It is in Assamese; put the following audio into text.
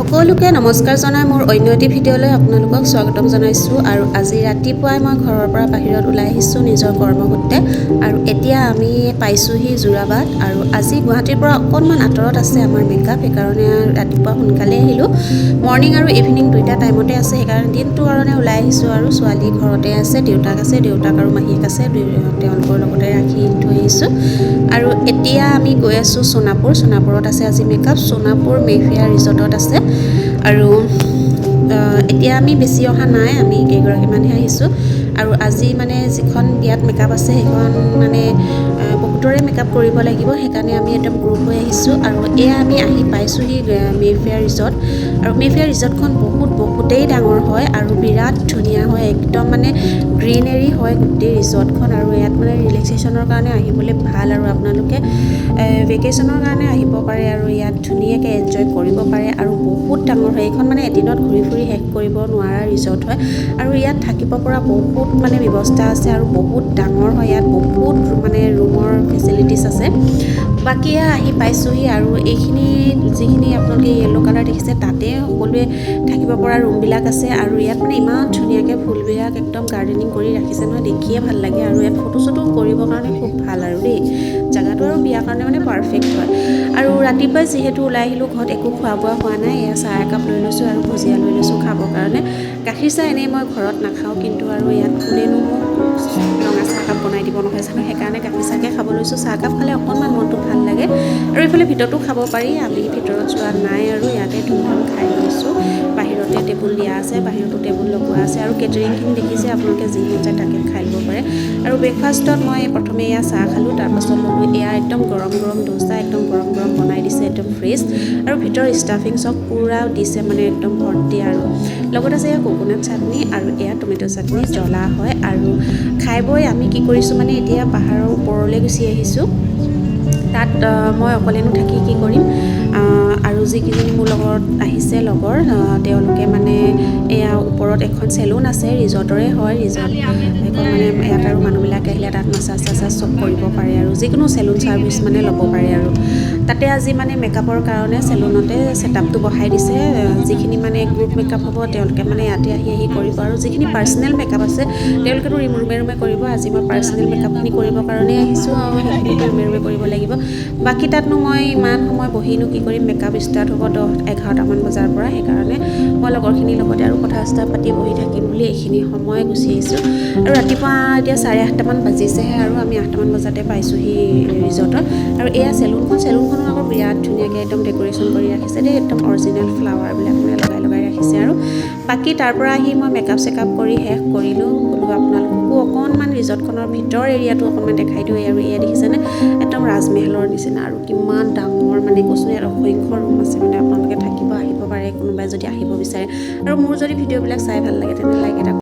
সকলোকে নমস্কাৰ জনাই মোৰ অন্য এটি ভিডিঅ'লৈ আপোনালোকক স্বাগতম জনাইছোঁ। আৰু আজি ৰাতিপুৱাই মই ঘৰৰ পৰা বাহিৰত ওলাই আহিছোঁ নিজৰ কৰ্মসূত্ৰে। আৰু এতিয়া আমি পাইছোঁহি যোৰাবাট। আৰু আজি গুৱাহাটীৰ পৰা অকণমান আঁতৰত আছে আমাৰ মেকআপ, সেইকাৰণে ৰাতিপুৱা সোনকালে আহিলোঁ। মৰ্ণিং আৰু ইভিনিং দুইটা টাইমতে আছে, সেইকাৰণে দিনটোৰ কাৰণে ওলাই আহিছোঁ। আৰু ছোৱালী ঘৰতে আছে, দেউতাক আৰু মাহীক আছে, তেওঁলোকৰ লগতে ৰাখি থৈ আহিছোঁ। আৰু এতিয়া আমি গৈ আছোঁ সোণাপুৰত আছে আজি মেকআপ। সোণাপুৰ মেফেয়াৰ ৰিজৰ্টত আছে। আৰু এতিয়া আমি বেছি অহা নাই, আমি কেইগৰাকীমানহে আহিছোঁ। আৰু আজি মানে যিখন বিয়াত মেকআপ আছে সেইখন মানে বহুতৰে মেকআপ কৰিব লাগিব, সেইকাৰণে আমি একদম গ্ৰুপ হৈ আহিছোঁ। আৰু এয়া আমি আহি পাইছোঁহি মেফেয়াৰ ৰিজৰ্ট। আৰু মেফেয়াৰ ৰিজৰ্টখন বহুতেই ডাঙৰ হয় আৰু বিৰাট ধুনীয়া হয়, একদম মানে গ্ৰীনেৰী হয় গোটেই ৰিজৰ্টখন। আৰু ইয়াত মানে ৰিলেক্সেশ্যনৰ কাৰণে আহিবলৈ ভাল, আৰু আপোনালোকে ভেকেশ্যনৰ কাৰণে আহিব পাৰে আৰু ইয়াত ধুনীয়াকৈ এনজয় কৰিব পাৰে। আৰু বহুত ডাঙৰ হয় এইখন, মানে এদিনত ঘূৰি ফুৰি শেষ কৰিব নোৱাৰা ৰিজৰ্ট হয়। আৰু ইয়াত থাকিব পৰা বহুত মানে ব্যৱস্থা আছে আৰু বহুত ডাঙৰ হয়, ইয়াত বহুত মানে ৰুমৰ ফেচিলিটিছ আছে। বাকী আহি পাইছোঁহি। আৰু এইখিনি যিখিনি আপোনালোকে য়েল্ল' কালাৰ দেখিছে তাতে সকলোৱে থাকিব পৰা ৰুমবিলাক আছে। আৰু ইয়াত মানে ইমান ধুনীয়াকৈ ফুলবিলাক একদম গাৰ্ডেনিং কৰি ৰাখিছে নহয়, দেখিয়ে ভাল লাগে। আৰু ইয়াত ফটো চটো কৰিবৰ কাৰণে খুব ভাল আৰু দেই, জেগাটো আৰু বিয়াৰ কাৰণে মানে পাৰফেক্ট হয়। আৰু ৰাতিপুৱাই যিহেতু ওলাই আহিলোঁ, ঘৰত একো খোৱা বোৱা হোৱা নাই, এয়া চাহ একাপ লৈ লৈছোঁ আৰু ভুজিয়া লৈ লৈছোঁ খাবৰ কাৰণে। গাখীৰ চাহ এনেই মই ঘৰত নাখাওঁ, কিন্তু আৰু ইয়াত কোনেনো মোক ৰঙা চাহ একাপ বনাই দিব নহয় জানো, সেইকাৰণে গাখীৰ চাহকৈ খাব লৈছোঁ। চাহকাপ খালে অকণমান মনটো ভাল লাগে। আৰু এইফালে ভিতৰতো খাব পাৰি, আমি ভিতৰত যোৱা নাই আৰু ইয়াতে ধুমধাম খাই লৈছোঁ। বাহিৰতে টেবুল দিয়া আছে, বাহিৰতো টেবুল লগোৱা আছে। আৰু কেটাৰিংখিনি দেখিছে আপোনালোকে, যি মন যায় তাকে খাই ল'ব পাৰে। আৰু ব্ৰেকফাষ্টত মই প্ৰথমে এয়া চাহ খালোঁ, তাৰপাছত ল'লোঁ এয়া একদম গৰম গৰম ডোচা, একদম গৰম গৰম বনাই দিছে, একদম ফ্ৰেছ। আৰু ভিতৰৰ ষ্টাফিং চব পূৰা দিছে, মানে একদম ভৰ্তি। আৰু লগত আছে এয়া কোকোনাট চাটনি আৰু এয়া টমেট' চাটনি, জ্বলা হয়। আৰু খাই বৈ আমি কি কৰিছোঁ মানে এতিয়া পাহাৰৰ ওপৰলৈ গুচি আহিছোঁ। তাত মই অকলেনো থাকি কি কৰিম। আৰু যিকেইজনী মোৰ লগত আহিছে লগৰ, তেওঁলোকে মানে এয়া ওপৰত এখন চেলুন আছে, ৰিজৰ্টৰে হয় ৰিজৰ্ট এখন, মানে ইয়াত আৰু মানুহবিলাকে আহিলে তাত মাছাজ চাছাজ চব কৰিব পাৰে আৰু যিকোনো চেলুন ছাৰ্ভিচ মানে ল'ব পাৰে। আৰু তাতে আজি মানে মেকআপৰ কাৰণে চেলুনতে ছেটআপটো বহাই দিছে। যিখিনি মানে গ্ৰুপ মেকআপ হ'ব তেওঁলোকে মানে ইয়াতে আহি কৰিব, আৰু যিখিনি পাৰ্চনেল মেকআপ আছে তেওঁলোকেতো ৰুমে কৰিব। আজি মই পাৰ্চনেল মেকআপখিনি কৰিবৰ কাৰণেই আহিছোঁ, আৰু সেইখিনিতো ৰুমে কৰিব লাগিব। বাকী তাতনো মই ইমান সময় বহিনো কি কৰিম, মেকআপ ষ্টাৰ্ট হ'ব 10-11টামান বজাৰ পৰা, সেইকাৰণে মই লগৰখিনিৰ লগতে আৰু কথা চথা পাতি বহি থাকিম বুলি এইখিনি সময় গুচি আহিছোঁ। আৰু ৰাতিপুৱা এতিয়া 8:30মান বাজিছেহে, আৰু আমি 8টামান বজাতে পাইছোঁহি ৰিজৰ্টত। আৰু এয়া চেলুনখনো আকৌ বিৰাট ধুনীয়াকৈ একদম ডেক'ৰেশ্যন কৰি ৰাখিছে দেই, একদম অৰিজিনেল ফ্লাৱাৰবিলাক মানে লগাই ৰাখিছে। আৰু বাকী তাৰ পৰা আহি মই মেকআপ চেকআপ কৰি শেষ কৰিলোঁ। বোলো আপোনালোককো অকণমান ৰিজৰ্টখনৰ ভিতৰ এৰিয়াটো অকণমান দেখাই দিওঁ। আৰু এয়া দেখিছেনে, একদম ৰাজমহলৰ নিচিনা, আৰু কিমান ডাঙৰ মানে কৈছোঁ, ইয়াত অসংখ্য ৰুম আছে, মানে আপোনালোকে আহিব পাৰে কোনোবাই যদি আহিব বিচাৰে। আৰু মোৰ যদি ভিডিঅ'বিলাক চাই ভাল লাগে তেন্তে লাইক এটা